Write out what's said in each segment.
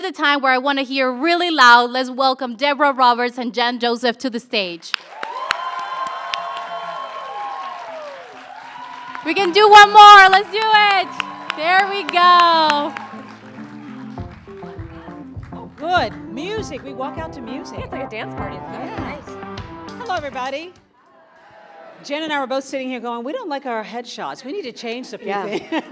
the time where I want to hear really loud. Let's welcome Deborah Roberts and Jan Joseph to the stage. We can do one more. Let's do it. There we go. Oh, good. Music. We walk out to music. Yeah, it's like a dance party. It's good. Yeah. Nice. Hello, everybody. Jen and I were both sitting here going, we don't like our headshots. We need to change the few things.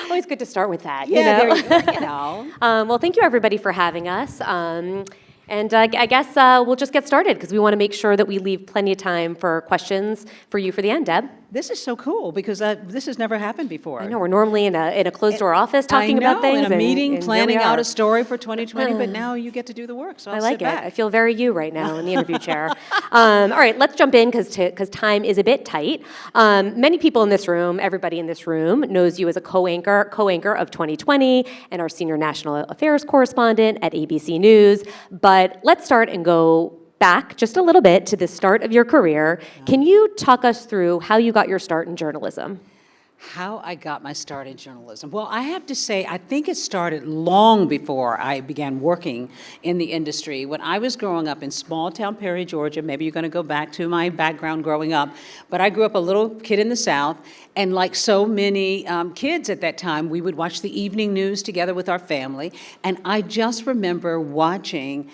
Always good to start with that. Yeah, you know? there you go. Well, thank you everybody for having us. And I guess we'll just get started because we want to make sure that we leave plenty of time for questions for you for the end, Deb. This is so cool because this has never happened before. I know, we're normally in a closed-door office talking about things. In a meeting, and planning out a story for 2020, but now you get to do the work, so I like it. back. I feel very you right now in the interview chair. All right, let's jump in because time is a bit tight. Many people in this room, everybody in this room, knows you as a co-anchor of 2020 and our Senior National Affairs Correspondent at ABC News. But let's start and go back just a little bit to the start of your career. Can you talk us through how you got your start in journalism? How I got my start in journalism. Well, I have to say, I think it started long before I began working in the industry. When I was growing up in small town Perry, Georgia, maybe you're going to go back to my background growing up, but I grew up a little kid in the South, and like so many kids at that time, we would watch the evening news together with our family, and I just remember watching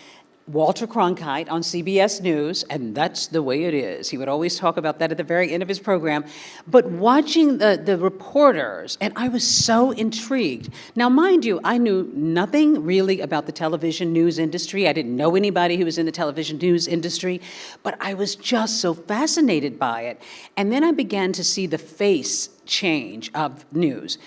Walter Cronkite on CBS News, and that's the way it is. He would always talk about that at the very end of his program. But watching the reporters, and I was so intrigued. Now, mind you, I knew nothing really about the television news industry. I didn't know anybody who was in the television news industry, but I was just so fascinated by it. And then I began to see the face change of news.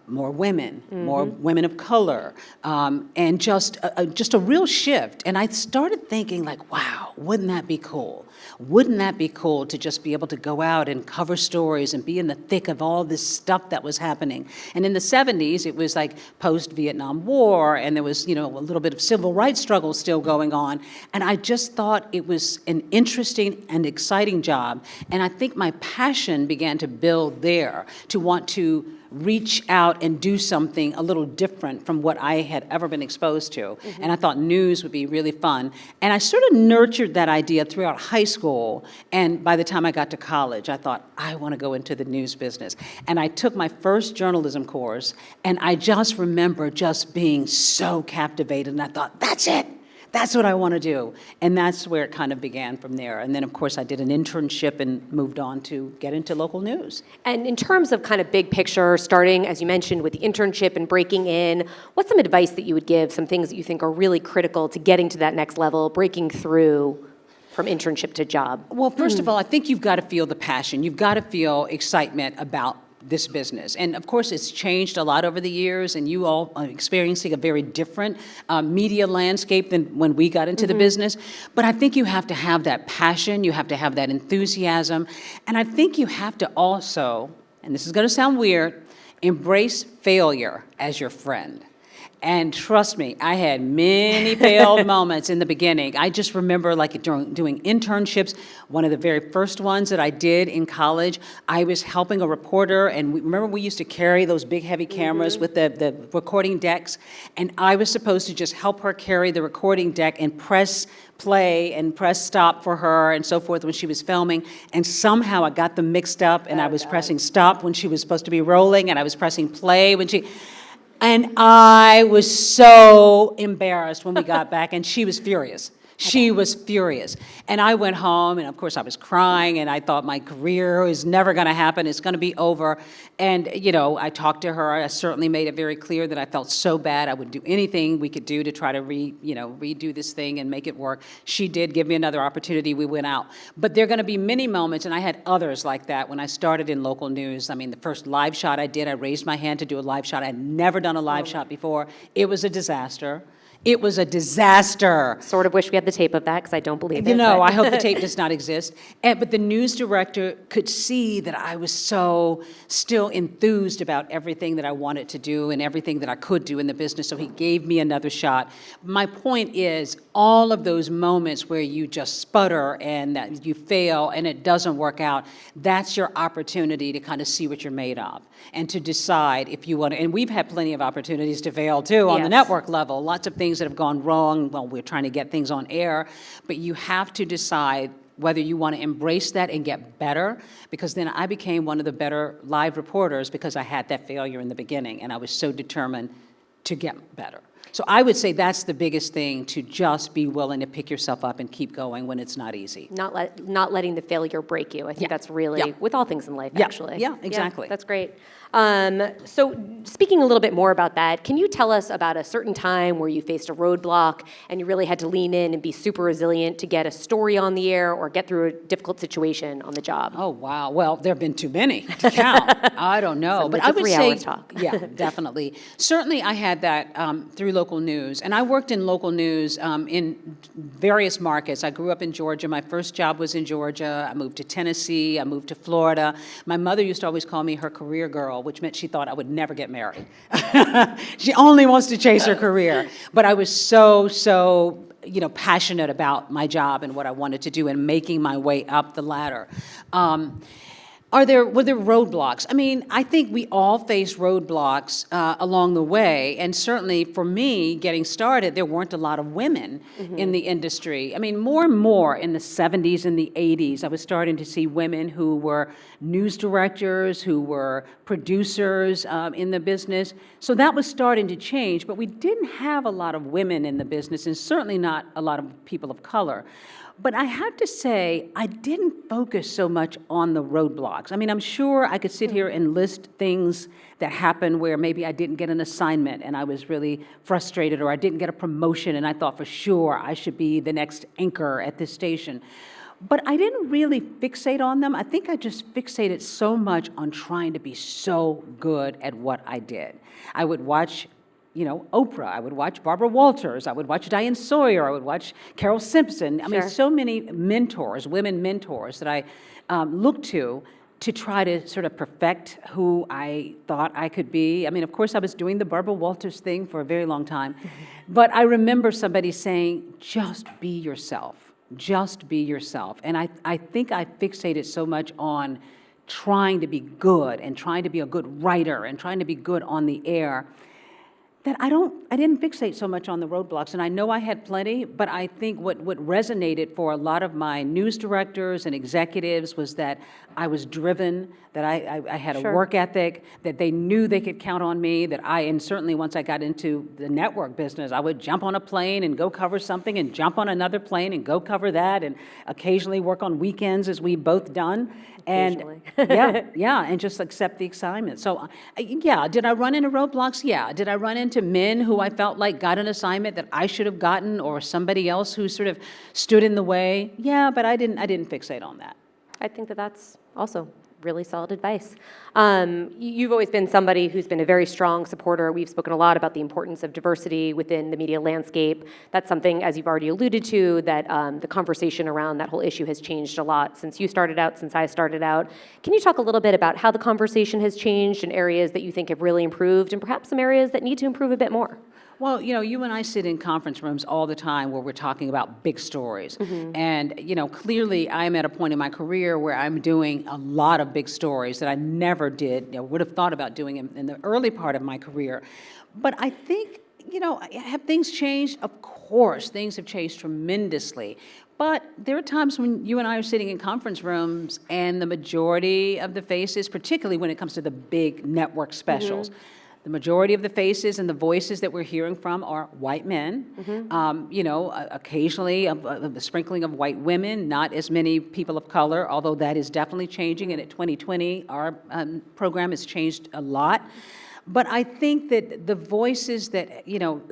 More women, more women of color, and just a real shift. And I started thinking like, wow, wouldn't that be cool? Wouldn't that be cool to just be able to go out and cover stories and be in the thick of all this stuff that was happening? And in the 70s, it was like post-Vietnam War, and there was, a little bit of civil rights struggle still going on. And I just thought it was an interesting and exciting job. And I think my passion began to build there to want to reach out and do something a little different from what I had ever been exposed to. And I thought news would be really fun. And I sort of nurtured that idea throughout high school. And by the time I got to college, I thought, I want to go into the news business. And I took my first journalism course, and I just remember just being so captivated. And I thought, that's it. That's what I want to do. And that's where it kind of began from there. And then, of course, I did an internship and moved on to get into local news. And in terms of kind of big picture, starting, as you mentioned, with the internship and breaking in, what's some advice that you would give, some things that you think are really critical to getting to that next level, breaking through from internship to job? Well, first of all, I think you've got to feel the passion. You've got to feel excitement about this business. And of course, it's changed a lot over the years, and you all are experiencing a very different media landscape than when we got into the business. But I think you have to have that passion, you have to have that enthusiasm, and I think you have to also, and this is going to sound weird, embrace failure as your friend. And trust me, I had many failed moments in the beginning. I just remember like doing internships. One of the very first ones that I did in college, I was helping a reporter, and remember we used to carry those big heavy cameras with the recording decks, and I was supposed to just help her carry the recording deck and press play and press stop for her and so forth when she was filming, and somehow I got them mixed up, and I was pressing stop when she was supposed to be rolling, and I was pressing play when she... And I was so embarrassed when we got back, and she was furious. She was furious. And I went home, and of course I was crying, and I thought my career is never going to happen. It's going to be over. And, I talked to her. I certainly made it very clear that I felt so bad. I would do anything we could do to try to redo this thing and make it work. She did give me another opportunity. We went out. But there are going to be many moments, and I had others like that when I started in local news. I mean, the first live shot I did, I raised my hand to do a live shot. I had never done a live shot before. It was a disaster. It was a disaster. Sort of wish we had the tape of that because I don't believe it. You know, but- I hope the tape does not exist. But the news director could see that I was so still enthused about everything that I wanted to do and everything that I could do in the business, so he gave me another shot. My point is, all of those moments where you just sputter and that you fail and it doesn't work out, that's your opportunity to kind of see what you're made of and to decide if you want to. And we've had plenty of opportunities to fail, too, on the Yes. network level. Lots of things that have gone wrong. Well, we're trying to get things on air, but you have to decide whether you want to embrace that and get better, because then I became one of the better live reporters because I had that failure in the beginning, and I was so determined to get better. So I would say that's the biggest thing, to just be willing to pick yourself up and keep going when it's not easy. Not letting the failure break you. I think Yeah. that's really, Yeah. with all things in life, Yeah. actually. Yeah, exactly. That's great. So speaking a little bit more about that, can you tell us about a certain time where you faced a roadblock and you really had to lean in and be super resilient to get a story on the air or get through a difficult situation on the job? Oh, wow. Well, there have been too many to count. I don't know. So But it's a I would 3 say, hour talk. yeah, definitely. Certainly I had that through local news. And I worked in local news in various markets. I grew up in Georgia. My first job was in Georgia. I moved to Tennessee. I moved to Florida. My mother used to always call me her career girl, which meant she thought I would never get married. She only wants to chase her career. But I was so passionate about my job and what I wanted to do and making my way up the ladder. Were there roadblocks? I mean, I think we all face roadblocks along the way, and certainly for me, getting started, there weren't a lot of women in the industry. I mean, more and more in the 70s and the 80s, I was starting to see women who were news directors, who were producers in the business. So that was starting to change, but we didn't have a lot of women in the business, and certainly not a lot of people of color. But I have to say, I didn't focus so much on the roadblocks. I mean, I'm sure I could sit here and list things that happened where maybe I didn't get an assignment and I was really frustrated, or I didn't get a promotion and I thought for sure I should be the next anchor at this station. But I didn't really fixate on them. I think I just fixated so much on trying to be so good at what I did. I would watch Oprah, I would watch Barbara Walters, I would watch Diane Sawyer, I would watch Carol Simpson. I mean, so many mentors, women mentors that I looked to try to sort of perfect who I thought I could be. I mean, of course, I was doing the Barbara Walters thing for a very long time. But I remember somebody saying, just be yourself. Just be yourself. And I think I fixated so much on trying to be good and trying to be a good writer and trying to be good on the air that I didn't fixate so much on the roadblocks. And I know I had plenty, but I think what resonated for a lot of my news directors and executives was that I was driven, that I had a work ethic, that they knew they could count on me, and certainly once I got into the network business, I would jump on a plane and go cover something and jump on another plane and go cover that, and occasionally work on weekends, as we've both done. And and just accept the assignment. So, did I run into roadblocks? Yeah. Did I run into men who I felt like got an assignment that I should have gotten, or somebody else who sort of stood in the way? Yeah, but I didn't fixate on that. I think that's also really solid advice. You've always been somebody who's been a very strong supporter. We've spoken a lot about the importance of diversity within the media landscape. That's something, as you've already alluded to, that the conversation around that whole issue has changed a lot since you started out, since I started out. Can you talk a little bit about how the conversation has changed and areas that you think have really improved, and perhaps some areas that need to improve a bit more? Well, you and I sit in conference rooms all the time where we're talking about big stories. And, clearly I'm at a point in my career where I'm doing a lot of big stories that I never did, would have thought about doing in the early part of my career. But I think, have things changed? Of course, things have changed tremendously. But there are times when you and I are sitting in conference rooms and the majority of the faces, particularly when it comes to the big network specials, the majority of the faces and the voices that we're hearing from are white men. Occasionally a sprinkling of white women, not as many people of color, although that is definitely changing. And at 2020, our program has changed a lot. But I think that the voices that,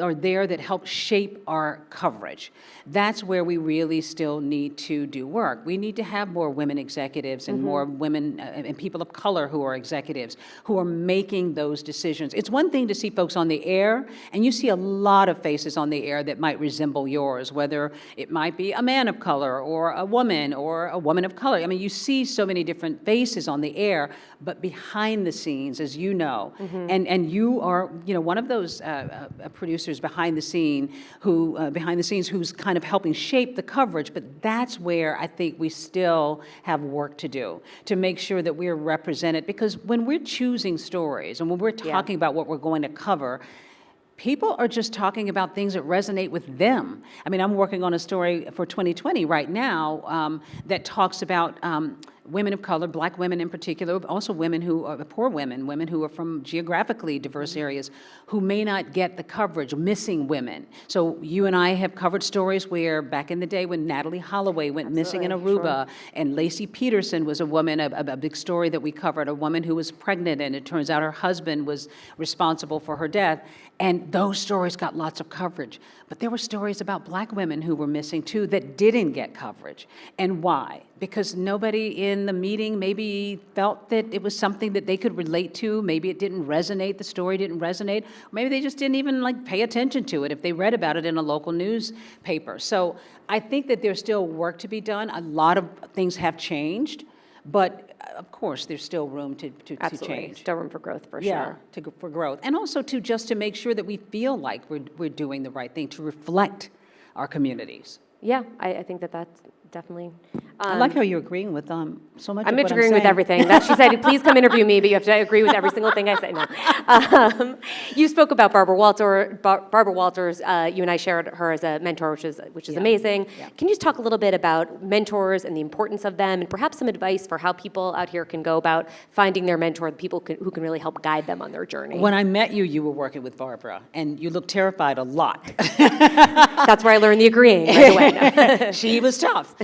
are there that help shape our coverage, that's where we really still need to do work. We need to have more women executives and more women and people of color who are executives, who are making those decisions. It's one thing to see folks on the air, and you see a lot of faces on the air that might resemble yours, whether it might be a man of color or a woman of color. I mean, you see so many different faces on the air, but behind the scenes, as you know, and you are, one of those producers behind the scenes who's kind of helping shape the coverage. But that's where I think we still have work to do to make sure that we're represented. Because when we're choosing stories and when we're talking about what we're going to cover, people are just talking about things that resonate with them. I mean, I'm working on a story for 2020 right now that talks about women of color, Black women in particular, also women who are poor women who are from geographically diverse areas, who may not get the coverage, missing women. So you and I have covered stories where back in the day when Natalie Holloway went missing in Aruba, and Lacey Peterson was a woman, a big story that we covered, a woman who was pregnant, and it turns out her husband was responsible for her death. And those stories got lots of coverage. But there were stories about Black women who were missing too that didn't get coverage. And why? Because nobody in the meeting maybe felt that it was something that they could relate to. Maybe it didn't resonate, the story didn't resonate. Or maybe they just didn't even pay attention to it if they read about it in a local newspaper. So I think that there's still work to be done. A lot of things have changed. But of course, there's still room to change. Still room for growth, for Yeah, sure. for growth. And also to make sure that we feel like we're doing the right thing, to reflect our communities. Yeah, I think that's definitely. I like how you're agreeing with so much I'm of what agreeing with saying. everything. That she said, please come interview me, but you have to agree with every single thing I say. No. You spoke about Barbara Walters. You and I shared her as a mentor, which is amazing. Yeah. Can you just talk a little bit about mentors and the importance of them, and perhaps some advice for how people out here can go about finding their mentor, the people who can really help guide them on their journey? When I met you, you were working with Barbara, and you looked terrified a lot. That's where I learned the agreeing right away. She was tough.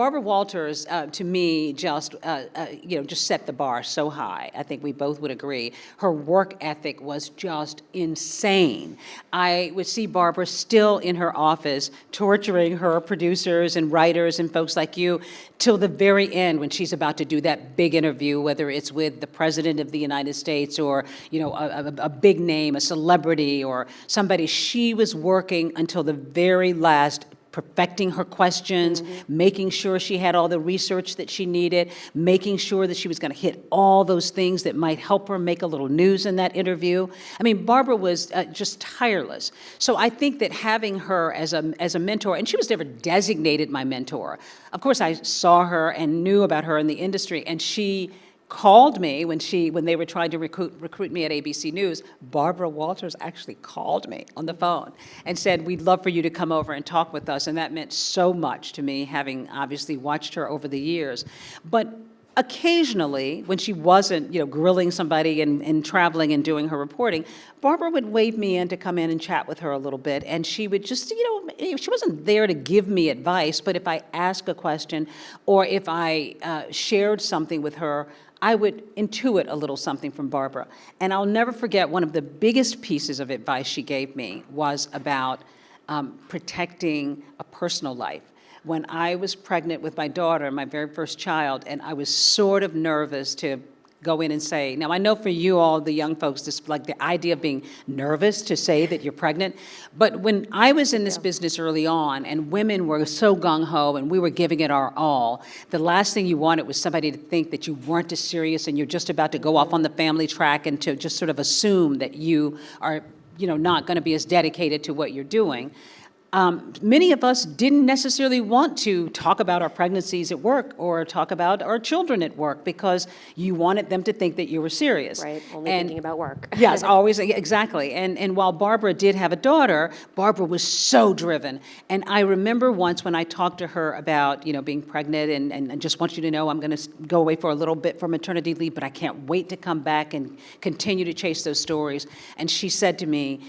Barbara Walters, to me, just set the bar so high. I think we both would agree. Her work ethic was just insane. I would see Barbara still in her office torturing her producers and writers and folks like you till the very end when she's about to do that big interview, whether it's with the President of the United States or a big name, a celebrity or somebody. She was working until the very last, perfecting her questions, making sure she had all the research that she needed, making sure that she was going to hit all those things that might help her make a little news in that interview. I mean, Barbara was just tireless. So I think that having her as a mentor, and she was never designated my mentor. Of course, I saw her and knew about her in the industry, and she called me when they were trying to recruit me at ABC News. Barbara Walters actually called me on the phone and said, "We'd love for you to come over and talk with us." And that meant so much to me, having obviously watched her over the years. But occasionally, when she wasn't, grilling somebody and traveling and doing her reporting, Barbara would wave me in to come in and chat with her a little bit, and she would just, she wasn't there to give me advice, but if I asked a question or if I shared something with her, I would intuit a little something from Barbara. And I'll never forget, one of the biggest pieces of advice she gave me was about protecting a personal life. When I was pregnant with my daughter, my very first child, and I was sort of nervous to go in and say, now I know for you all, the young folks, this the idea of being nervous to say that you're pregnant, but when I was in this business early on and women were so gung-ho and we were giving it our all, the last thing you wanted was somebody to think that you weren't as serious and you're just about to go off on the family track and to just sort of assume that you are not going to be as dedicated to what you're doing. Many of us didn't necessarily want to talk about our pregnancies at work or talk about our children at work because you wanted them to think that you were serious. Right, only thinking about work. Yes, always, exactly. And while Barbara did have a daughter, Barbara was so driven. And I remember once when I talked to her about, being pregnant and I just want you to know I'm going to go away for a little bit for maternity leave, but I can't wait to come back and continue to chase those stories. And she said to me,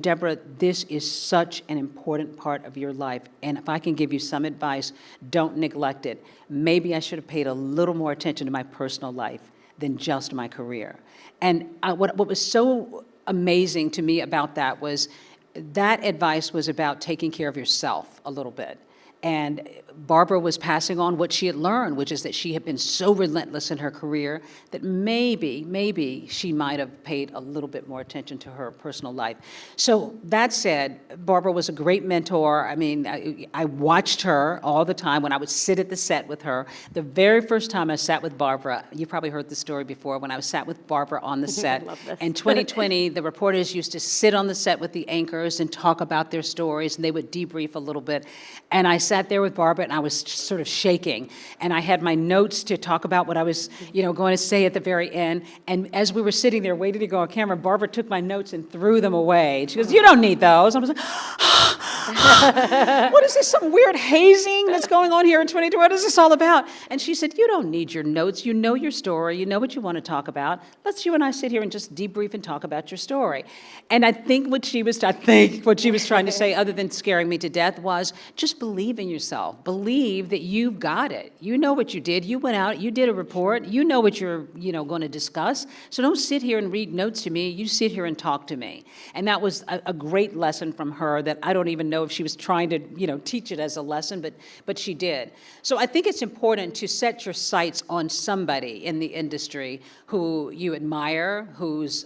Deborah, this is such an important part of your life, and if I can give you some advice, don't neglect it. Maybe I should have paid a little more attention to my personal life. than just my career. And what was so amazing to me about that was that advice was about taking care of yourself a little bit. And Barbara was passing on what she had learned, which is that she had been so relentless in her career that maybe she might have paid a little bit more attention to her personal life. So that said, Barbara was a great mentor. I mean, I watched her all the time when I would sit at the set with her. The very first time I sat with Barbara, you probably heard the story before, when I sat with Barbara on the set. I love this. In 2020, the reporters used to sit on the set with the anchors and talk about their stories, and they would debrief a little bit. And I sat there with Barbara, and I was sort of shaking. And I had my notes to talk about what I was, going to say at the very end. And as we were sitting there waiting to go on camera, Barbara took my notes and threw them away. And she goes, "You don't need those." I was like, "What is this, some weird hazing that's going on here in 2020? What is this all about?" And she said, "You don't need your notes. You know your story. You know what you want to talk about. Let's you and I sit here and just debrief and talk about your story." And I think what she was trying to say, other than scaring me to death, was just believe in yourself. Believe that you've got it. You know what you did. You went out, you did a report, you know what you're, going to discuss. So don't sit here and read notes to me. You sit here and talk to me. And that was a great lesson from her that I don't even know if she was trying to, teach it as a lesson, but she did. So I think it's important to set your sights on somebody in the industry who you admire, whose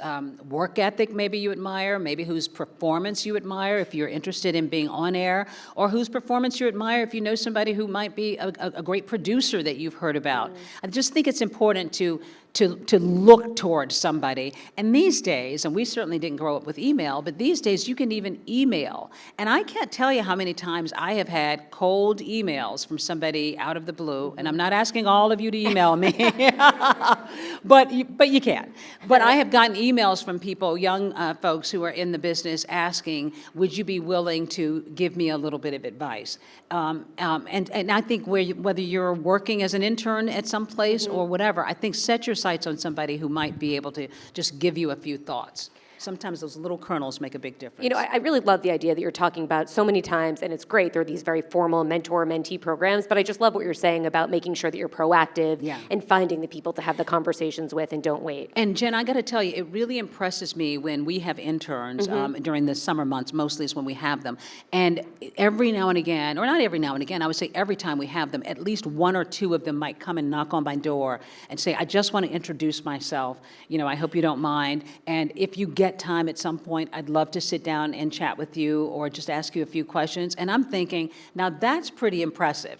work ethic maybe you admire, maybe whose performance you admire if you're interested in being on air, or whose performance you admire if you know somebody who might be a great producer that you've heard about. I just think it's important to look towards somebody. And these days, and we certainly didn't grow up with email, but these days you can even email. And I can't tell you how many times I have had cold emails from somebody out of the blue, and I'm not asking all of you to email me, but you can. But I have gotten emails from people, young folks who are in the business, asking, would you be willing to give me a little bit of advice? And I think whether you're working as an intern at some place or whatever, I think set your sights on somebody who might be able to just give you a few thoughts. Sometimes those little kernels make a big difference. I really love the idea that you're talking about so many times, and it's great. There are these very formal mentor-mentee programs, but I just love what you're saying about making sure that you're proactive and finding the people to have the conversations with and don't wait. And Jen, I got to tell you, it really impresses me when we have interns during the summer months, mostly is when we have them. And every now and again, or not every now and again, I would say every time we have them, at least one or two of them might come and knock on my door and say, I just want to introduce myself. I hope you don't mind. And if you get time at some point, I'd love to sit down and chat with you or just ask you a few questions. And I'm thinking, now that's pretty impressive.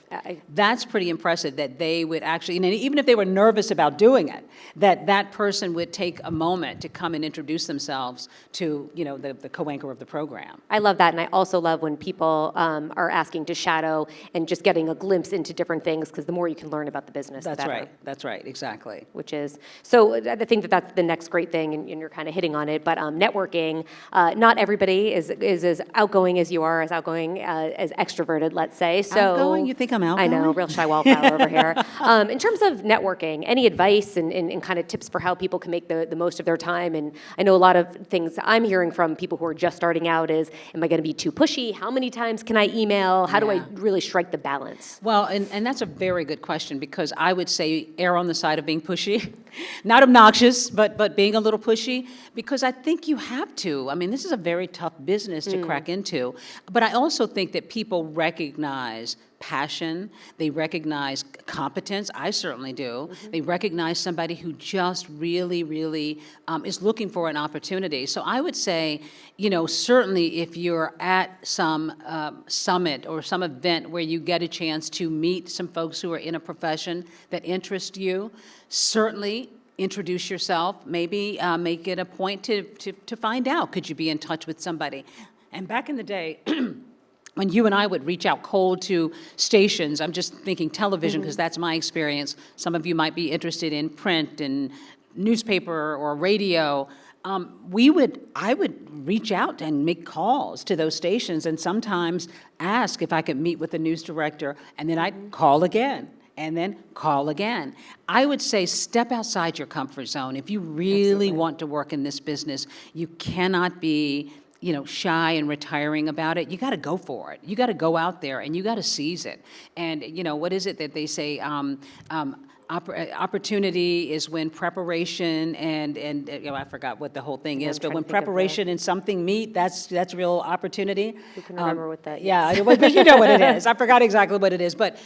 That's pretty impressive that they would actually, and even if they were nervous about doing it, that person would take a moment to come and introduce themselves to, the co-anchor of the program. I love that, and I also love when people are asking to shadow and just getting a glimpse into different things, because the more you can learn about the business, the better. That's right, exactly. So I think that's the next great thing, and you're kind of hitting on it, but networking, not everybody is as outgoing as you are, as outgoing as extroverted, let's say. So outgoing? You think I'm outgoing? I know, real shy wallflower over here. In terms of networking, any advice and kind of tips for how people can make the most of their time? And I know a lot of things I'm hearing from people who are just starting out is, am I going to be too pushy? How many times can I email? How do I really strike the balance? Well, and that's a very good question, because I would say err on the side of being pushy. Not obnoxious, but being a little pushy, because I think you have to. I mean, this is a very tough business to crack into. But I also think that people recognize passion, they recognize competence, I certainly do. They recognize somebody who just really, really is looking for an opportunity. So I would say, certainly if you're at some summit or some event where you get a chance to meet some folks who are in a profession that interest you, certainly introduce yourself, maybe make it a point to find out, could you be in touch with somebody? And back in the day, when you and I would reach out cold to stations, I'm just thinking television because that's my experience. Some of you might be interested in print and newspaper or radio. I would reach out and make calls to those stations and sometimes ask if I could meet with the news director, and then I'd call again. And then call again. I would say step outside your comfort zone. If you really want to work in this business, you cannot be shy and retiring about it. You got to go for it. You got to go out there and you got to seize it. And, what is it that they say? Opportunity is when preparation and I forgot what the whole thing is, but when preparation and something meet, that's real opportunity. Who can remember what that is? Yeah, but you know what it is. I forgot exactly what it is, but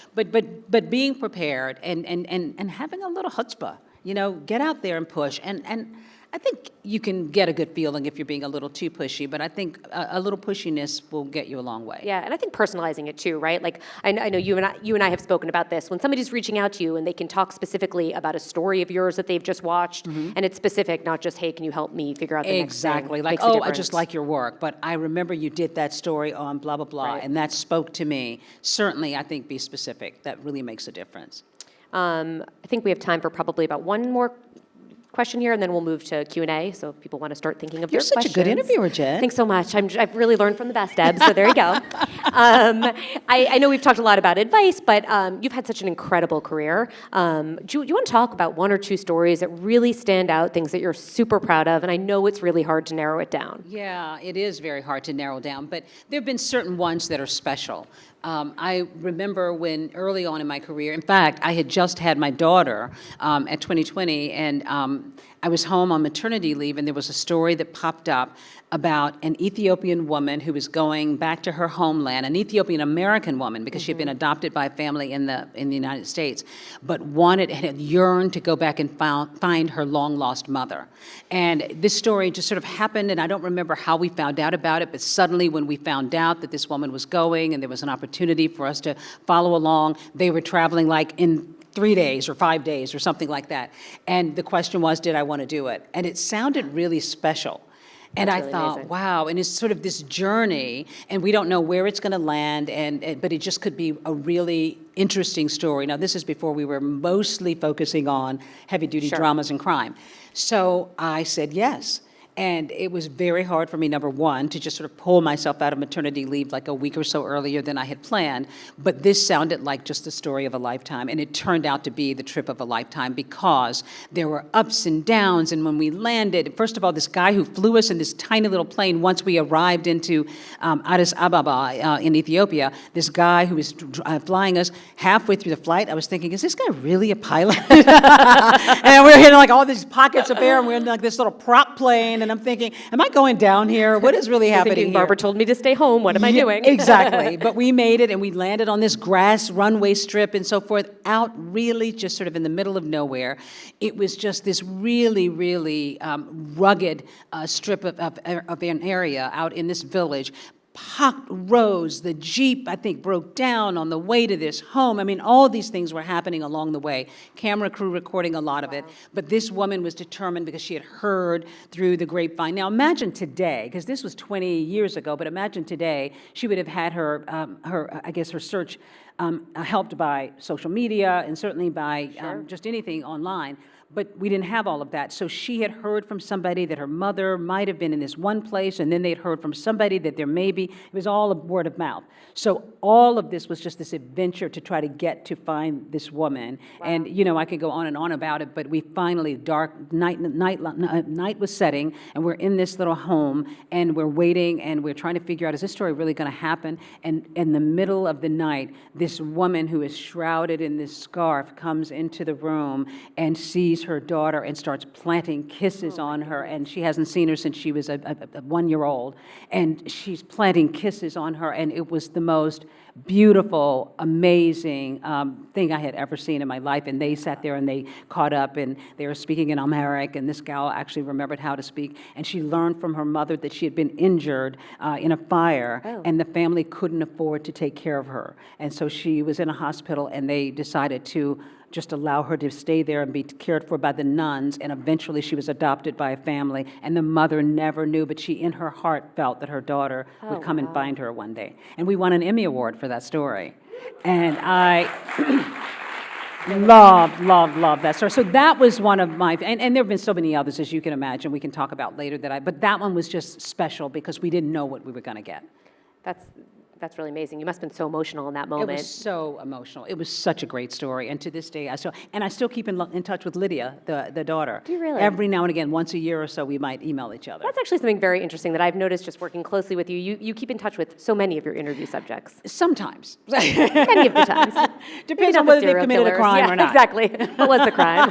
being prepared and having a little chutzpah, get out there and push. And I think you can get a good feeling if you're being a little too pushy, but I think a little pushiness will get you a long way. Yeah, and I think personalizing it too, right? Like I know you and I have spoken about this. When somebody's reaching out to you and they can talk specifically about a story of yours that they've just watched, and it's specific, not just, hey, can you help me figure out the next thing? Exactly. Like, oh, I just like your work, but I remember you did that story on blah, blah, blah, and that spoke to me. Certainly, I think be specific. That really makes a difference. I think we have time for probably about one more question here, and then we'll move to Q&A, so if people want to start thinking of their questions. You're such a good interviewer, Jen. Thanks so much. I've really learned from the best, Deb, so there you go. I know we've talked a lot about advice, but you've had such an incredible career. Do you want to talk about one or two stories that really stand out, things that you're super proud of? And I know it's really hard to narrow it down. Yeah, it is very hard to narrow down, but there have been certain ones that are special. I remember when early on in my career, in fact, I had just had my daughter at 2020, and I was home on maternity leave, and there was a story that popped up about an Ethiopian woman who was going back to her homeland, an Ethiopian American woman, because she had been adopted by a family in the United States, but had yearned to go back and find her long-lost mother. And this story just sort of happened, and I don't remember how we found out about it, but suddenly when we found out that this woman was going and there was an opportunity for us to follow along, they were traveling like in 3 days or 5 days or something like that. And the question was, did I want to do it? And it sounded really special. And I thought, amazing. Wow, and it's sort of this journey, and we don't know where it's going to land, but it just could be a really interesting story. Now, this is before we were mostly focusing on heavy-duty dramas and crime. So I said yes. And it was very hard for me, number one, to just sort of pull myself out of maternity leave like a week or so earlier than I had planned. But this sounded like just the story of a lifetime. And it turned out to be the trip of a lifetime because there were ups and downs. And when we landed, first of all, this guy who flew us in this tiny little plane, once we arrived into Addis Ababa in Ethiopia, this guy who was flying us halfway through the flight, I was thinking, is this guy really a pilot? And we were hitting like all these pockets of air, and we were in like this little prop plane. And I'm thinking, am I going down here? What is really happening here? Barbara told me to stay home. What am I doing? Exactly. But we made it, and we landed on this grass runway strip and so forth, out really just sort of in the middle of nowhere. It was just this really, really rugged strip of an area out in this village. Pocked roads, the Jeep, I think, broke down on the way to this home. I mean, all these things were happening along the way. Camera crew recording a lot of it. But this woman was determined because she had heard through the grapevine. Now, imagine today, because this was 20 years ago, but imagine today, she would have had her search helped by social media and certainly by just anything online. But we didn't have all of that. So she had heard from somebody that her mother might have been in this one place, and then they'd heard from somebody that there may be. It was all a word of mouth. So all of this was just this adventure to try to get to find this woman. Wow. And, I could go on and on about it, but we finally, night was setting, and we're in this little home, and we're waiting, and we're trying to figure out, is this story really going to happen? And in the middle of the night, this woman who is shrouded in this scarf comes into the room and sees her daughter and starts planting kisses on her, and she hasn't seen her since she was a 1-year-old, and she's planting kisses on her, and it was the most beautiful, amazing thing I had ever seen in my life. And they sat there and they caught up, and they were speaking in Amharic, and this gal actually remembered how to speak, and she learned from her mother that she had been injured in a fire, and the family couldn't afford to take care of her, and so she was in a hospital, and they decided to just allow her to stay there and be cared for by the nuns, and eventually she was adopted by a family, and the mother never knew, but she in her heart felt that her daughter would come and find her one day. And we won an Emmy Award for that story. And I love that story. So that was one of my, and there have been so many others, as you can imagine, we can talk about later, but that one was just special because we didn't know what we were going to get. That's really amazing. You must have been so emotional in that It moment. was so emotional. It was such a great story, and to this day, I still keep in touch with Lydia, the daughter. Do you really? Every now and again, once a year or so, we might email each other. That's actually something very interesting that I've noticed just working closely with you. You keep in touch with so many of your interview subjects. Sometimes. Many of the times. Depends Maybe on not the whether they've serial committed a killers. crime Yeah, or not. Exactly. What was the crime?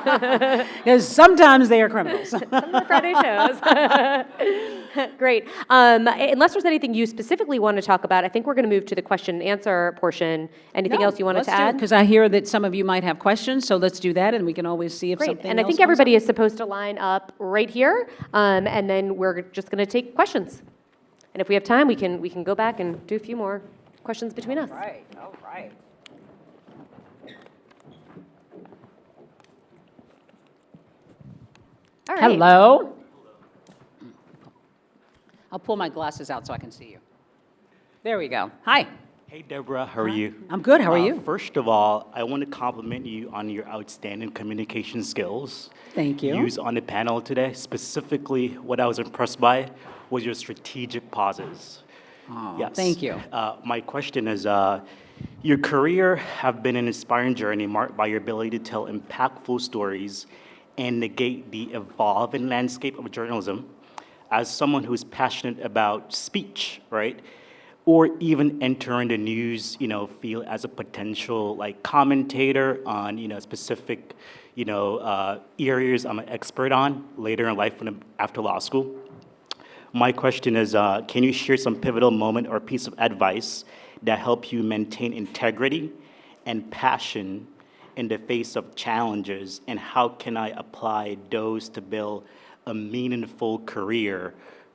Because sometimes they are criminals. Some of the Friday shows. Great. Unless there's anything you specifically want to talk about, I think we're going to move to the question and answer portion. Anything else you wanted to add? Because I hear that some of you might have questions, so let's do that, and we can always see if Great. something And I else think comes everybody up. is supposed to line up right here, and then we're just going to take questions. And if we have time, we can go back and do a few more questions between us. All right. All right. Hello? I'll pull my glasses out so I can see you. There we go. Hi. Hey, Deborah, how are you? I'm good. How are you? First of all, I want to compliment you on your outstanding communication skills. Thank you. Used on the panel today. Specifically, what I was impressed by was your strategic pauses. Oh, Yes. thank you. My question is, your career have been an inspiring journey marked by your ability to tell impactful stories and negate the evolving landscape of journalism. As someone who's passionate about speech, right? Or even entering the news, field as a potential commentator on, specific, areas I'm an expert on later in life after law school. My question is, can you share some pivotal moment or piece of advice that help you maintain integrity and passion in the face of challenges, and how can I apply those to build a meaningful career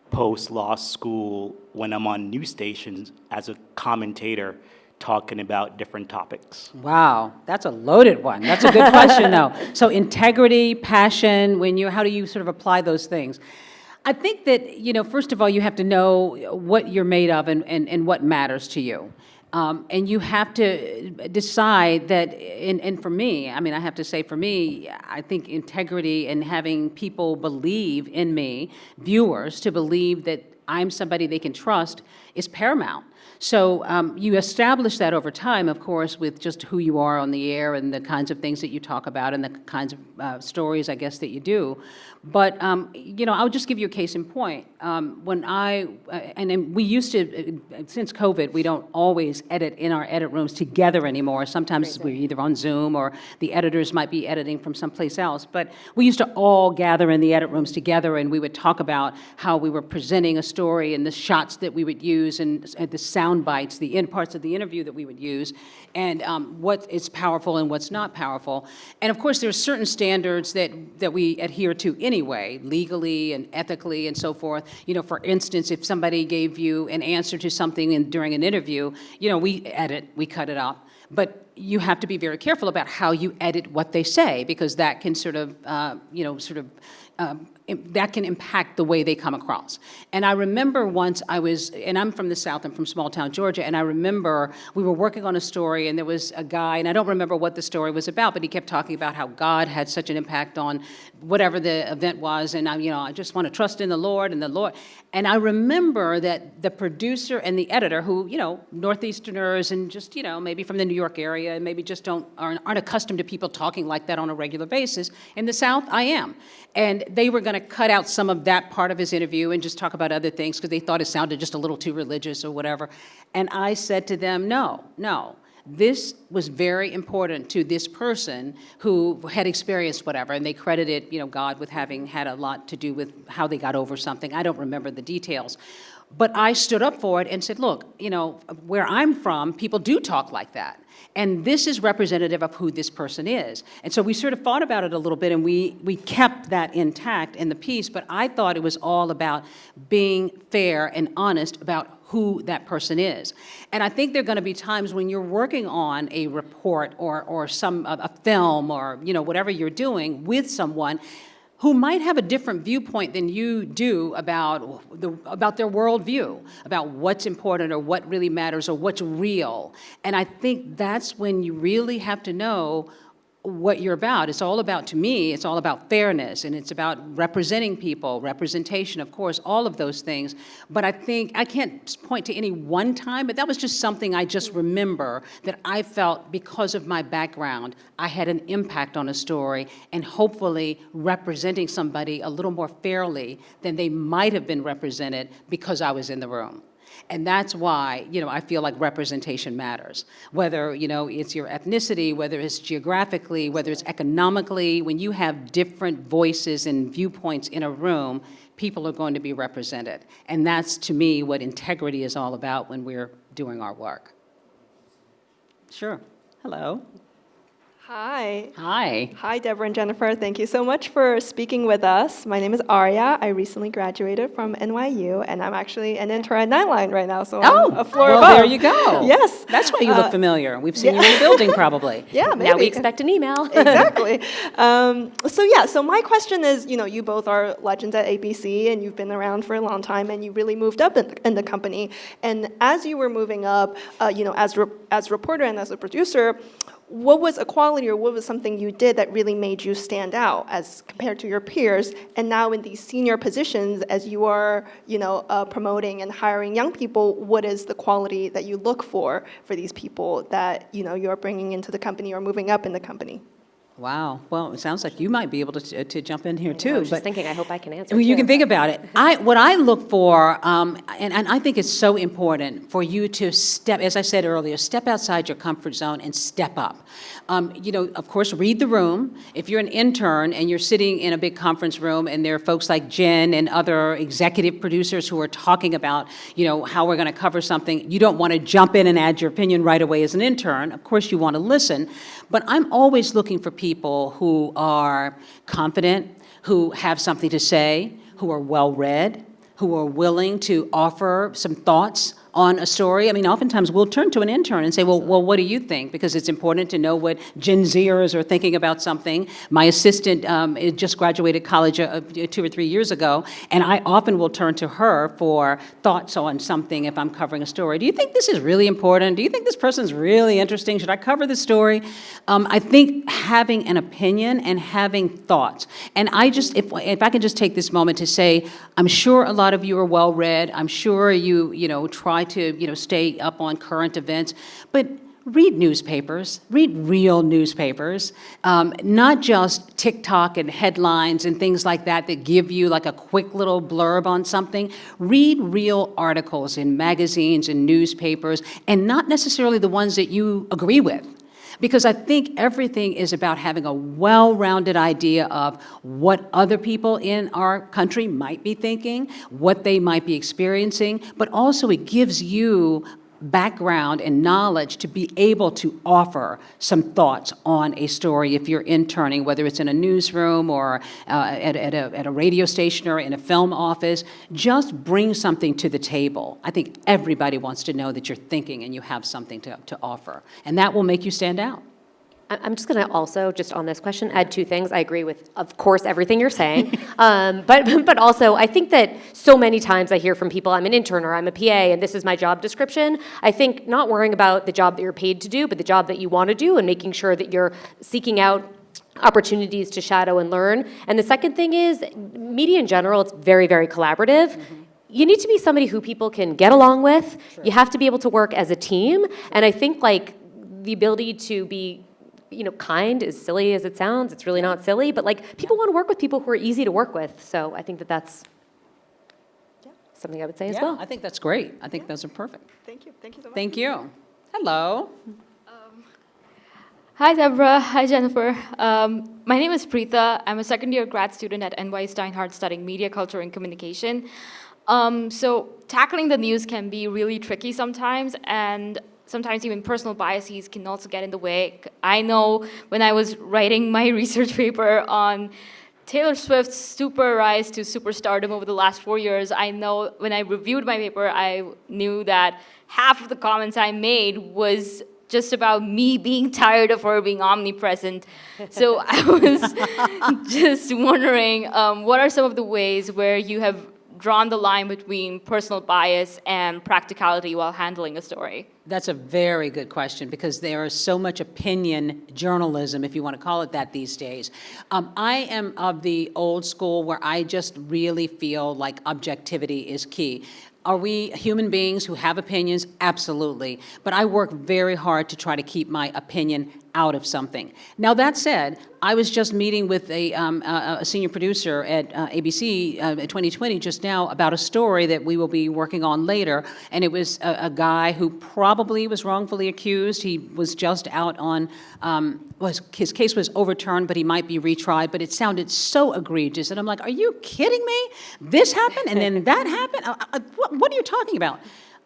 post-law school when I'm on news stations as a commentator talking about different topics? Wow, that's a loaded one. That's a good question, though. So integrity, passion, how do you sort of apply those things? I think that, first of all, you have to know what you're made of and what matters to you. And you have to decide that, and for me, I have to say for me, I think integrity and having people believe in me, viewers, to believe that I'm somebody they can trust is paramount. So you establish that over time, of course, with just who you are on the air and the kinds of things that you talk about and the kinds of stories, I guess, that you do. But, I'll just give you a case in point. We used to, since COVID, we don't always edit in our edit rooms together anymore. Sometimes we're either on Zoom or the editors might be editing from someplace else. But we used to all gather in the edit rooms together, and we would talk about how we were presenting a story and the shots that we would use and the sound bites, the end parts of the interview that we would use, and what is powerful and what's not powerful. And of course, there's certain standards that we adhere to anyway, legally and ethically and so forth. For instance, if somebody gave you an answer to something during an interview, we edit, we cut it up. But you have to be very careful about how you edit what they say, because that can that can impact the way they come across. And I remember once and I'm from the South, I'm from small town Georgia, and I remember we were working on a story, and there was a guy, and I don't remember what the story was about, but he kept talking about how God had such an impact on whatever the event was, and I just want to trust in the Lord. And I remember that the producer and the editor, who, Northeasterners and just, maybe from the New York area, and maybe just aren't accustomed to people talking like that on a regular basis. In the South, I am. And they were going to cut out some of that part of his interview and just talk about other things because they thought it sounded just a little too religious or whatever. And I said to them, no. This was very important to this person who had experienced whatever, and they credited, God with having had a lot to do with how they got over something. I don't remember the details. But I stood up for it and said, look, where I'm from, people do talk like that. And this is representative of who this person is. And so we sort of thought about it a little bit, and we kept that intact in the piece, but I thought it was all about being fair and honest about who that person is. And I think there are going to be times when you're working on a report or a film or, whatever you're doing with someone who might have a different viewpoint than you do about their worldview, about what's important or what really matters or what's real. And I think that's when you really have to know what you're about. It's all about, to me, it's all about fairness, and it's about representing people, representation, of course, all of those things. But I think, I can't point to any one time, but that was just something I just remember that I felt because of my background, I had an impact on a story and hopefully representing somebody a little more fairly than they might have been represented because I was in the room. And that's why, I feel like representation matters. Whether, it's your ethnicity, whether it's geographically, whether it's economically, when you have different voices and viewpoints in a room, people are going to be represented. And that's, to me, what integrity is all about when we're doing our work. Sure. Hello. Hi. Hi. Hi, Deborah and Jennifer. Thank you so much for speaking with us. My name is Arya. I recently graduated from NYU, and I'm actually an intern at Nightline right now, so I'm a floor above. There you go. Yes. That's why you look familiar. We've seen you in the building, probably. Yeah, maybe. Now we expect an email. Exactly. So my question is, you both are legends at ABC, and you've been around for a long time, and you really moved up in the company. And as you were moving up, as a reporter and as a producer, what was a quality or what was something you did that really made you stand out as compared to your peers? And now in these senior positions, as you are, promoting and hiring young people, what is the quality that you look for these people that, you're bringing into the company or moving up in the company? Wow. Well, it sounds like you might be able to jump in here, too. I was just thinking, I hope I can answer. Well, you too. can think about it. What I look for, and I think it's so important for you to step, as I said earlier, step outside your comfort zone and step up. Of course, read the room. If you're an intern and you're sitting in a big conference room and there are folks like Jen and other executive producers who are talking about, how we're going to cover something, you don't want to jump in and add your opinion right away as an intern. Of course, you want to listen. But I'm always looking for people who are confident, who have something to say, who are well-read, who are willing to offer some thoughts on a story. I mean, oftentimes we'll turn to an intern and say, well, what do you think? Because it's important to know what Gen Zers are thinking about something. My assistant just graduated college 2 or 3 years ago, and I often will turn to her for thoughts on something if I'm covering a story. Do you think this is really important? Do you think this person's really interesting? Should I cover this story? I think having an opinion and having thoughts. And if I can just take this moment to say, I'm sure a lot of you are well-read. I'm sure you try to stay up on current events, but read newspapers, read real newspapers, not just TikTok and headlines and things like that give you like a quick little blurb on something. Read real articles in magazines and newspapers, and not necessarily the ones that you agree with. Because I think everything is about having a well-rounded idea of what other people in our country might be thinking, what they might be experiencing, but also it gives you background and knowledge to be able to offer some thoughts on a story if you're interning, whether it's in a newsroom or at a radio station or in a film office. Just bring something to the table. I think everybody wants to know that you're thinking and you have something to offer, and that will make you stand out. I'm just going to also, just on this question, add 2 things. I agree with, of course, everything you're saying. But also, I think that so many times I hear from people, I'm an intern or I'm a PA, and this is my job description. I think not worrying about the job that you're paid to do, but the job that you want to do, and making sure that you're seeking out opportunities to shadow and learn. And the second thing is, media in general, it's very, very collaborative. Mm-hmm. You need to be somebody who people can get along with. Sure. You have to be able to work as a team. And I think the ability to be kind, as silly as it sounds, it's really not silly, but people want to work with people who are easy to work with. So I think that's something I would say as well. I think that's great. I think those are perfect. Thank you. Thank you so much. Thank you. Hello. Hi, Deborah. Hi, Jennifer. My name is Preetha. I'm a second-year grad student at NYU Steinhardt studying media culture and communication. So tackling the news can be really tricky sometimes, and sometimes even personal biases can also get in the way. I know when I was writing my research paper on Taylor Swift's super rise to superstardom over the last 4 years, I know when I reviewed my paper, I knew that half of the comments I made was just about me being tired of her being omnipresent. So I was just wondering, what are some of the ways where you have drawn the line between personal bias and practicality while handling a story? That's a very good question, because there is so much opinion journalism, if you want to call it that, these days. I am of the old school where I just really feel like objectivity is key. Are we human beings who have opinions? Absolutely. But I work very hard to try to keep my opinion out of something. Now, that said, I was just meeting with a senior producer at ABC in 2020 just now about a story that we will be working on later, and it was a guy who probably was wrongfully accused. He was just out on, his case was overturned, but he might be retried, but it sounded so egregious, and I'm like, are you kidding me? This happened, and then that happened? What are you talking about?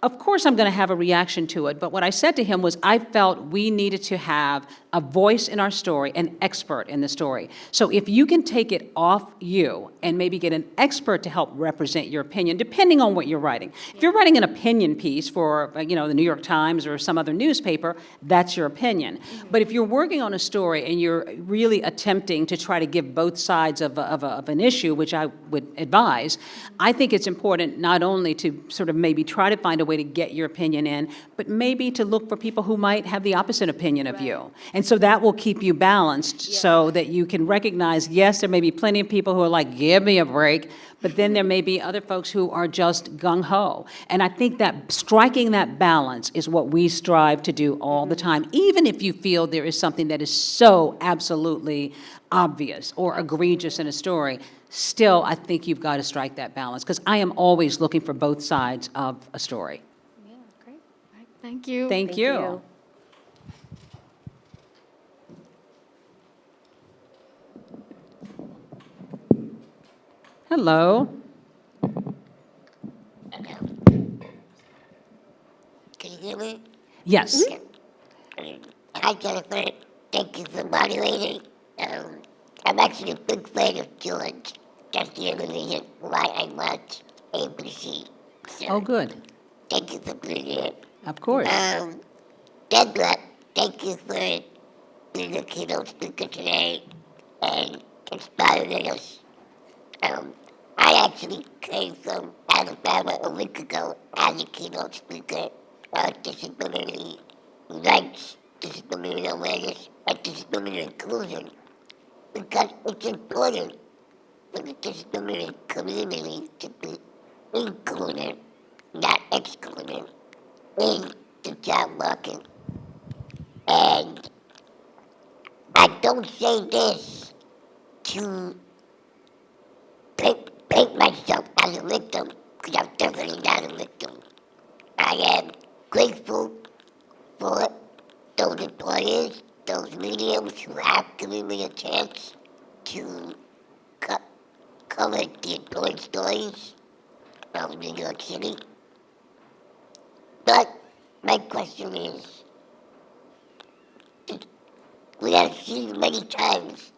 Of course I'm going to have a reaction to it, but what I said to him was I felt we needed to have a voice in our story, an expert in the story. So if you can take it off you and maybe get an expert to help represent your opinion, depending on what you're writing. If you're writing an opinion piece for, the New York Times or some other newspaper, that's your opinion. But if you're working on a story and you're really attempting to try to give both sides of an issue, which I would advise, I think it's important not only to sort of maybe try to find a way to get your opinion in, but maybe to look for people who might have the opposite opinion of you. And so that will keep you balanced so that you can recognize, yes, there may be plenty of people who are like, give me a break, but then there may be other folks who are just gung-ho. And I think that striking that balance is what we strive to do all the time, even if you feel there is something that is so absolutely obvious or egregious in a story. Still, I think you've got to strike that balance, because I am always looking for both sides of a story. Yeah, great. Right, thank you. Thank you. Hello. Can you hear me? Yes. Hi, Jennifer. Thank you for moderating. I'm actually a big fan of George. That's the other reason why I watch ABC. So Oh, good. thank you for being here. Of course. Deborah, thank you for being a keynote speaker today and inspiring us. I actually came from Alabama a week ago as a keynote speaker on disability rights, disability awareness, and disability inclusion, because it's important for the disability community to be included, not excluded, in the job market. And I don't say this to paint myself as a victim, because I'm definitely not a victim. I am grateful for those employers, those mediums who have given me a chance to cover the employee stories of New York City. But my question is, we have seen many times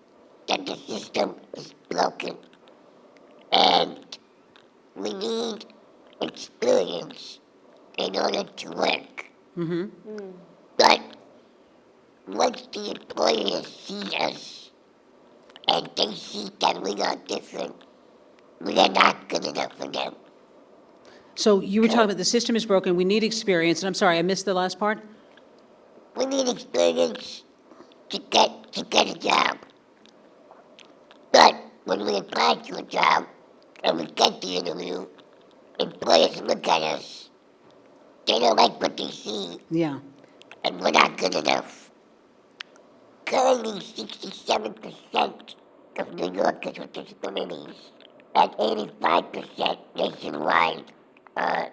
that the system is broken, and we need experience in order to work. But once the employers see us and they see that we are different, we are not good enough for them. So you were talking about the system is broken, we need experience, and I'm sorry, I missed the last part? We need experience to get a job. But when we apply to a job and we get the interview, employers look at us. They don't like what they see, Yeah. and we're not good enough. Currently, 67% of New Yorkers with disabilities and 85% nationwide are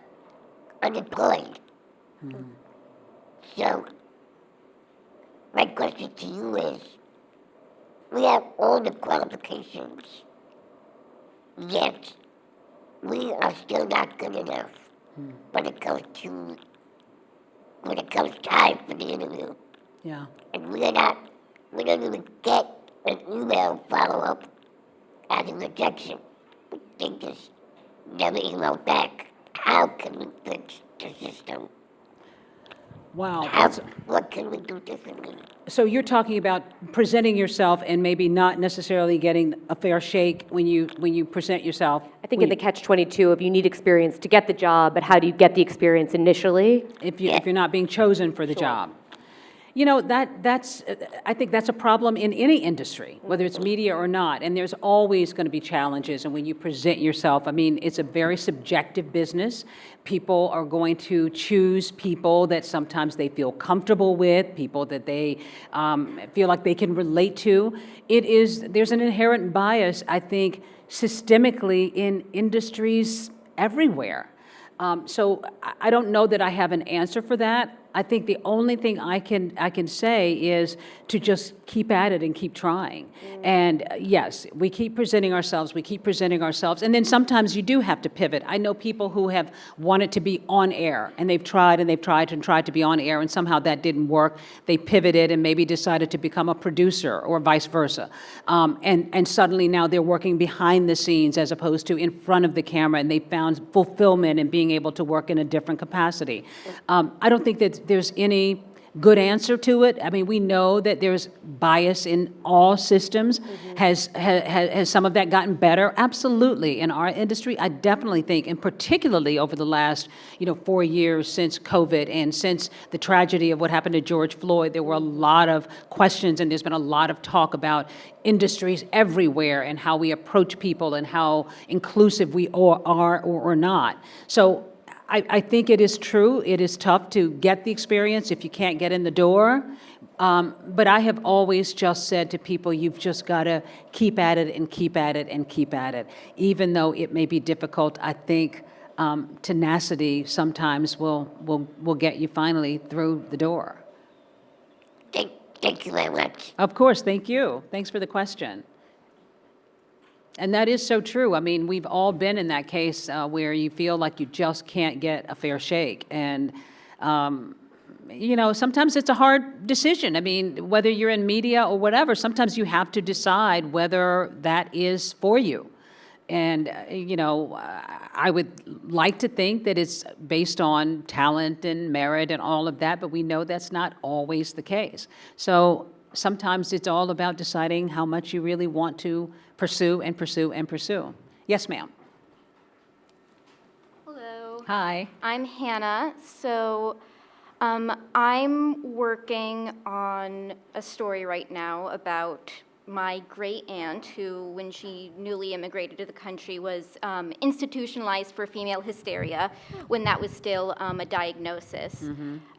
unemployed. So, my question to you is, we have all the qualifications, yet we are still not good enough when it comes time for the interview. Yeah. And we don't even get an email follow-up as a rejection. They just never email back. How can we fix the system? Wow. What can we do differently? So you're talking about presenting yourself and maybe not necessarily getting a fair shake when you present yourself. I think in the catch-22 of you need experience to get the job, but how do you get the experience initially? If you're not being chosen for the job. You know, I think that's a problem in any industry, whether it's media or not, and there's always going to be challenges, and when you present yourself, I mean, it's a very subjective business. People are going to choose people that sometimes they feel comfortable with, people that they feel like they can relate to. There's an inherent bias, I think, systemically in industries everywhere. So I don't know that I have an answer for that. I think the only thing I can say is to just keep at it and keep trying. And yes, we keep presenting ourselves, and then sometimes you do have to pivot. I know people who have wanted to be on air, and they've tried to be on air, and somehow that didn't work. They pivoted and maybe decided to become a producer or vice versa. And suddenly now they're working behind the scenes as opposed to in front of the camera, and they found fulfillment in being able to work in a different capacity. I don't think that there's any good answer to it. I mean, we know that there's bias in all systems. Has some of that gotten better? Absolutely. In our industry, I definitely think, and particularly over the last 4 years since COVID and since the tragedy of what happened to George Floyd, there were a lot of questions, and there's been a lot of talk about industries everywhere and how we approach people and how inclusive we are or not. So I think it is true. It is tough to get the experience if you can't get in the door. But I have always just said to people, you've just got to keep at it and keep at it and keep at it. Even though it may be difficult, I think tenacity sometimes will get you finally through the door. Thank you very much. Of course, thank you. Thanks for the question. And that is so true. I mean, we've all been in that case where you feel like you just can't get a fair shake. And, sometimes it's a hard decision. I mean, whether you're in media or whatever, sometimes you have to decide whether that is for you. And, I would like to think that it's based on talent and merit and all of that, but we know that's not always the case. So sometimes it's all about deciding how much you really want to pursue and pursue and pursue. Yes, ma'am. Hello. Hi. I'm Hannah. So I'm working on a story right now about my great aunt who, when she newly immigrated to the country, was institutionalized for female hysteria when that was still a diagnosis.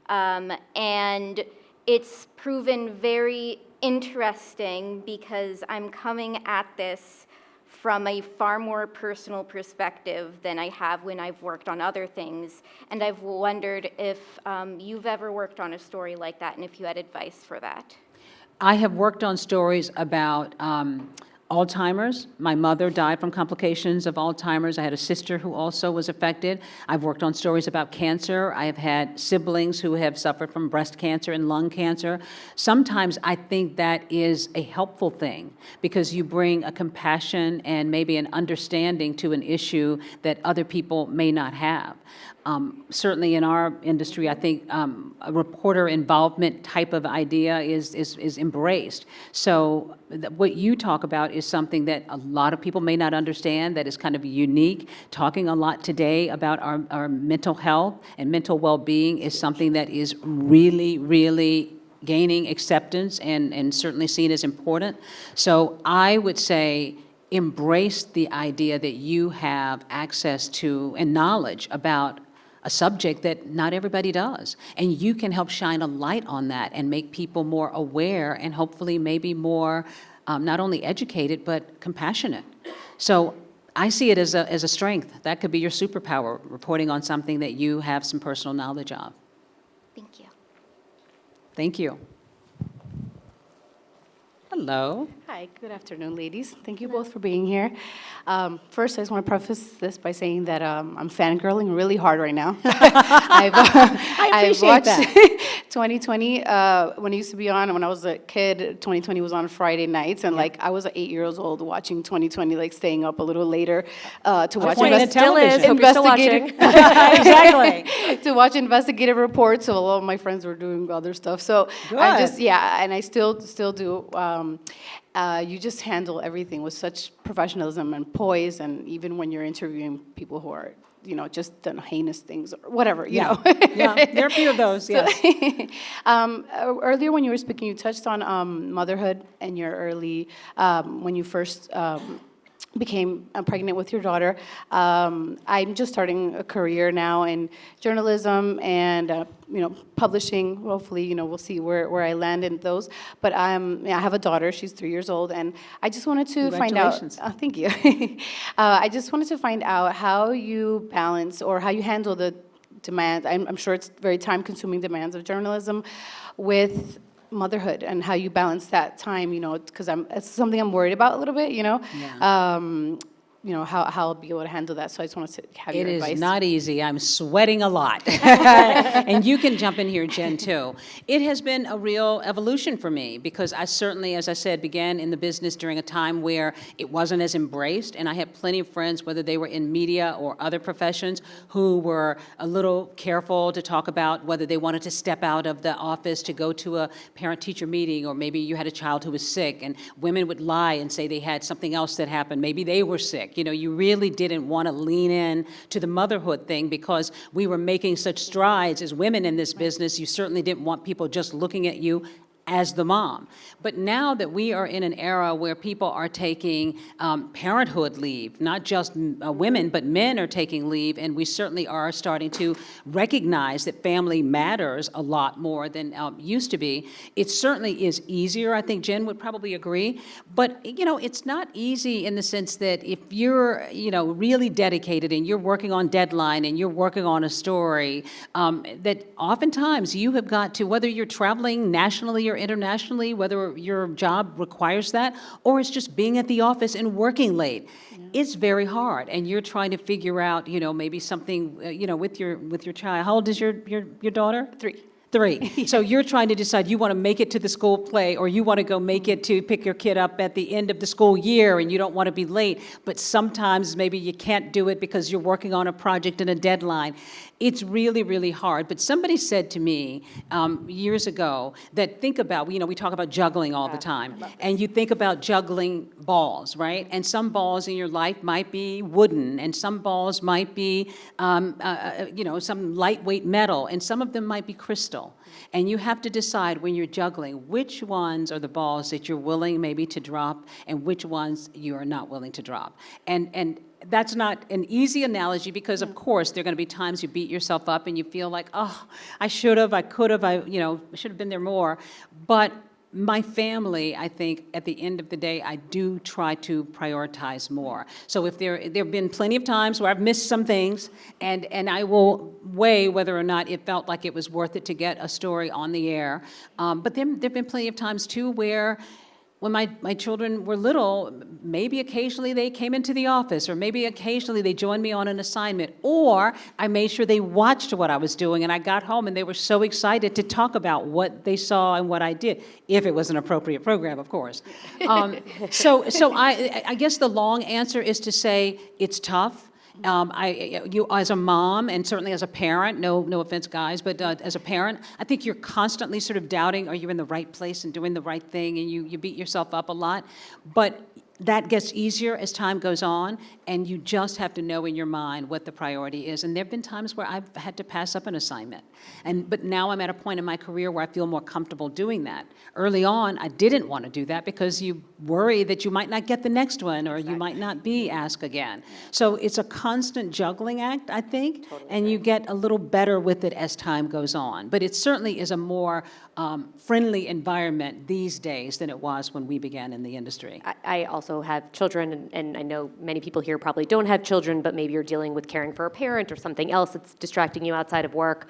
And it's proven very interesting because I'm coming at this from a far more personal perspective than I have when I've worked on other things. And I've wondered if you've ever worked on a story like that and if you had advice for that. I have worked on stories about Alzheimer's. My mother died from complications of Alzheimer's. I had a sister who also was affected. I've worked on stories about cancer. I have had siblings who have suffered from breast cancer and lung cancer. Sometimes I think that is a helpful thing because you bring a compassion and maybe an understanding to an issue that other people may not have. Certainly in our industry, I think a reporter involvement type of idea is embraced. So what you talk about is something that a lot of people may not understand, that is kind of unique. Talking a lot today about our mental health and mental well-being is something that is really, really gaining acceptance and certainly seen as important. So I would say embrace the idea that you have access to and knowledge about a subject that not everybody does. And you can help shine a light on that and make people more aware and hopefully maybe more not only educated, but compassionate. So I see it as a strength. That could be your superpower, reporting on something that you have some personal knowledge of. Thank you. Thank you. Hello. Hi, good afternoon, ladies. Thank you both for being here. First, I just want to preface this by saying that I'm fangirling really hard right now. I appreciate watched that. 2020 when it used to be on. When I was a kid, 2020 was on Friday nights, and like I was 8 years old watching 2020, like staying up a little later to watch Point at Still is. television. Hope you're still watching. Exactly. to watch investigative reports. So a lot of my friends were doing other stuff. So I just, yeah, and I still do. You just handle everything with such professionalism and poise, and even when you're interviewing people who are, just done heinous things or whatever, you know. Yeah, there are a few of those, yes. Earlier when you were speaking, you touched on motherhood and your early, when you first became pregnant with your daughter. I'm just starting a career now in journalism and publishing. Hopefully, we'll see where I land in those. But I have a daughter. She's 3 years old, and I just wanted to find out. Congratulations. Thank you. I just wanted to find out how you balance or how you handle the demands. I'm sure it's very time-consuming demands of journalism with motherhood and how you balance that time, because it's something I'm worried about a little bit, how I'll be able to handle that. So I just wanted to have your advice. It is not easy. I'm sweating a lot. And you can jump in here, Jen, too. It has been a real evolution for me because I certainly, as I said, began in the business during a time where it wasn't as embraced. And I had plenty of friends, whether they were in media or other professions, who were a little careful to talk about whether they wanted to step out of the office to go to a parent-teacher meeting, or maybe you had a child who was sick, and women would lie and say they had something else that happened. Maybe they were sick. You really didn't want to lean in to the motherhood thing because we were making such strides as women in this business. You certainly didn't want people just looking at you as the mom. But now that we are in an era where people are taking parenthood leave, not just women, but men are taking leave, and we certainly are starting to recognize that family matters a lot more than used to be. It certainly is easier. I think Jen would probably agree. But, it's not easy in the sense that if you're, really dedicated and you're working on deadline and you're working on a story, that oftentimes you have got to, whether you're traveling nationally or internationally, whether your job requires that, or it's just being at the office and working late. It's very hard, and you're trying to figure out, maybe something, with your child. How old is your daughter? 3. 3. So you're trying to decide you want to make it to the school play, or you want to go make it to pick your kid up at the end of the school year, and you don't want to be late. But sometimes maybe you can't do it because you're working on a project and a deadline. It's really, really hard. But somebody said to me years ago that think about, we talk about juggling all the time. And you think about juggling balls, right? And some balls in your life might be wooden, and some balls might be, some lightweight metal, and some of them might be crystal. And you have to decide when you're juggling which ones are the balls that you're willing maybe to drop and which ones you are not willing to drop. And that's not an easy analogy because, of course, there are going to be times you beat yourself up and you feel like, oh, I should have, I could have, I should have been there more. But my family, I think, at the end of the day, I do try to prioritize more. So if there have been plenty of times where I've missed some things, and I will weigh whether or not it felt like it was worth it to get a story on the air. But then there have been plenty of times, too, where when my children were little, maybe occasionally they came into the office, or maybe occasionally they joined me on an assignment, or I made sure they watched what I was doing, and I got home and they were so excited to talk about what they saw and what I did, if it was an appropriate program, of course. So I guess the long answer is to say it's tough. You as a mom, and certainly as a parent, no offense, guys, but as a parent, I think you're constantly sort of doubting, are you in the right place and doing the right thing, and you beat yourself up a lot. But that gets easier as time goes on, and you just have to know in your mind what the priority is. And there have been times where I've had to pass up an assignment. But now I'm at a point in my career where I feel more comfortable doing that. Early on, I didn't want to do that because you worry that you might not get the next one, or you might not be asked again. So it's a constant juggling act, I think, and you get a little better with it as time goes on. But it certainly is a more friendly environment these days than it was when we began in the industry. I also have children, and I know many people here probably don't have children, but maybe you're dealing with caring for a parent or something else that's distracting you outside of work.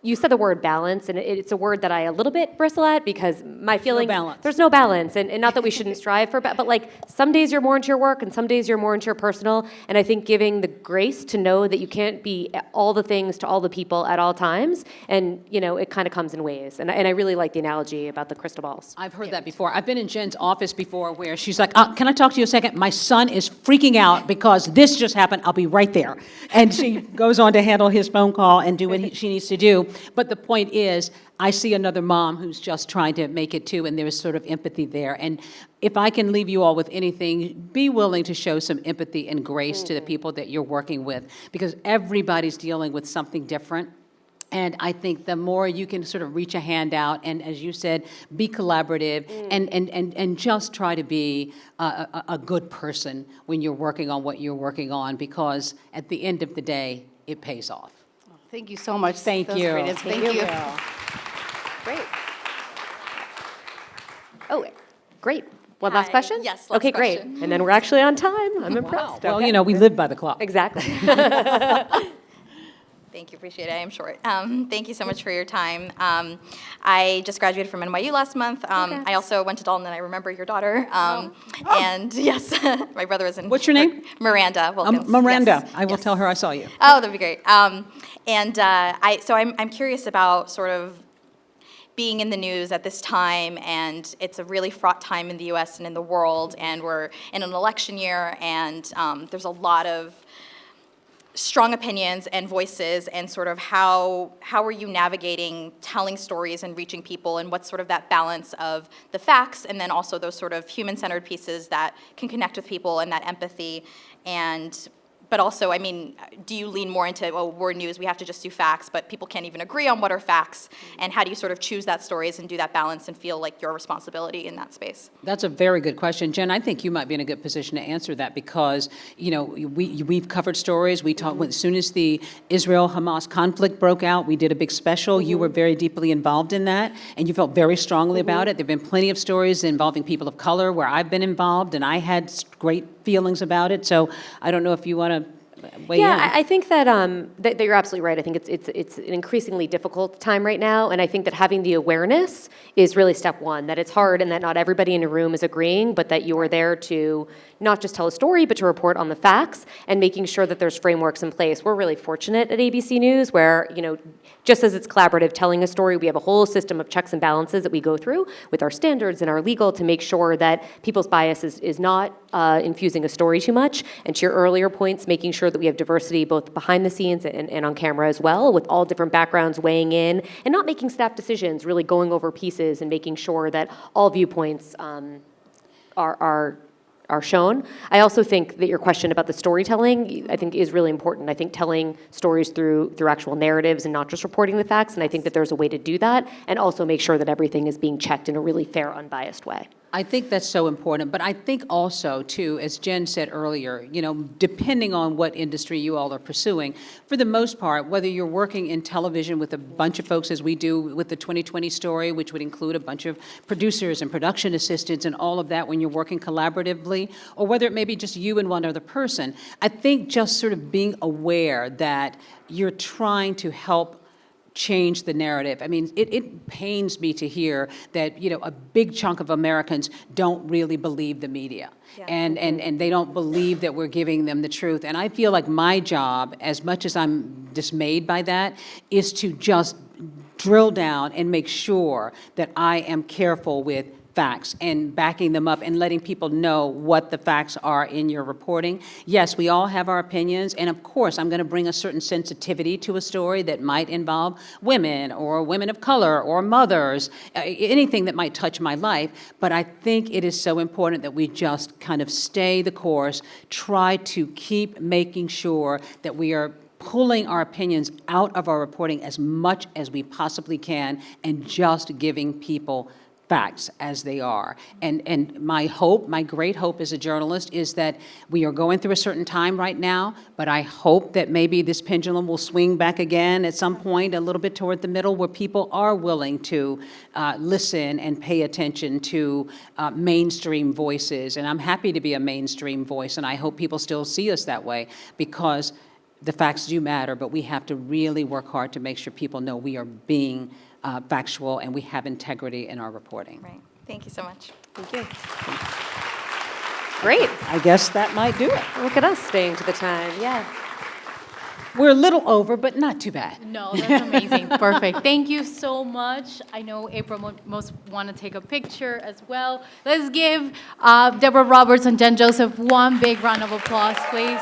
you said the word balance, and it's a word that I a little bit bristle at because my feeling balance. there's no balance, and not that we shouldn't strive for, but like some days you're more into your work, and some days you're more into your personal, and I think giving the grace to know that you can't be all the things to all the people at all times, and it kind of comes in waves, and I really like the analogy about the crystal balls. I've heard that before. I've been in Jen's office before where she's like, can I talk to you a second? My son is freaking out because this just happened. I'll be right there. And she goes on to handle his phone call and do what she needs to do. But the point is, I see another mom who's just trying to make it too, and there's sort of empathy there. And if I can leave you all with anything, be willing to show some empathy and grace to the people that you're working with, because everybody's dealing with something different. And I think the more you can sort of reach a hand out and, as you said, be collaborative and just try to be a good person when you're working on what you're working on, because at the end of the day, it pays off. Thank you so much. Thank That was you. great. Thank you. Great. Oh, great. One last Hi. question? Yes, last Okay, great. question. And then we're actually on time. I'm impressed. Well, Okay. we live by the clock. Exactly. Thank you, appreciate it. I am short. Thank you so much for your time. I just graduated from NYU last month. I also went to Dalton, and I remember your daughter. And yes, my brother was in. What's your name? Miranda Wilkins. Miranda. Yes. I will tell her I saw you. Oh, that'd be great. So I'm curious about sort of being in the news at this time, and it's a really fraught time in the U.S. and in the world, and we're in an election year, and there's a lot of strong opinions and voices, and sort of how are you navigating telling stories and reaching people, and what's sort of that balance of the facts and then also those sort of human-centered pieces that can connect with people and that empathy. But also, I mean, do you lean more into, oh, we're news, we have to just do facts, but people can't even agree on what are facts, and how do you sort of choose that stories and do that balance and feel like your responsibility in that space? That's a very good question. Jen, I think you might be in a good position to answer that because, we've covered stories. We talked, as soon as the Israel-Hamas conflict broke out, we did a big special. You were very deeply involved in that, and you felt very strongly about it. There have been plenty of stories involving people of color where I've been involved, and I had great feelings about it. So I don't know if you want to weigh in. I think that that you're absolutely right. I think it's an increasingly difficult time right now, and I think that having the awareness is really step one. That it's hard, and that not everybody in a room is agreeing, but that you are there to not just tell a story, but to report on the facts and making sure that there's frameworks in place. We're really fortunate at ABC News, where just as it's collaborative telling a story, we have a whole system of checks and balances that we go through with our standards and our legal to make sure that people's bias is not infusing a story too much. And to your earlier points, making sure that we have diversity both behind the scenes and on camera as well, with all different backgrounds weighing in, and not making snap decisions, really going over pieces and making sure that all viewpoints are shown. I also think that your question about the storytelling, I think, is really important. I think telling stories through actual narratives and not just reporting the facts, and I think that there's a way to do that, and also make sure that everything is being checked in a really fair, unbiased way. I think that's so important, but I think also, too, as Jen said earlier, depending on what industry you all are pursuing, for the most part, whether you're working in television with a bunch of folks, as we do with the 2020 story, which would include a bunch of producers and production assistants and all of that when you're working collaboratively, or whether it may be just you and one other person, I think just sort of being aware that you're trying to help change the narrative. I mean, it pains me to hear that, a big chunk of Americans don't really believe the media. Yeah. And they don't believe that we're giving them the truth. And I feel like my job, as much as I'm dismayed by that, is to just drill down and make sure that I am careful with facts and backing them up and letting people know what the facts are in your reporting. Yes, we all have our opinions, and of course, I'm going to bring a certain sensitivity to a story that might involve women or women of color or mothers, anything that might touch my life, but I think it is so important that we just kind of stay the course, try to keep making sure that we are pulling our opinions out of our reporting as much as we possibly can and just giving people facts as they are. And my hope, my great hope as a journalist, is that we are going through a certain time right now, but I hope that maybe this pendulum will swing back again at some point, a little bit toward the middle, where people are willing to listen and pay attention to mainstream voices. And I'm happy to be a mainstream voice, and I hope people still see us that way, because the facts do matter, but we have to really work hard to make sure people know we are being factual and we have integrity in our reporting. Right. Thank you so much. Thank you. Great. I guess that might do it. Look at us staying to the time. Yeah. We're a little over, but not too bad. No, that's amazing. Perfect. Thank you so much. I know April most want to take a picture as well. Let's give Deborah Roberts and Jen Joseph one big round of applause, please.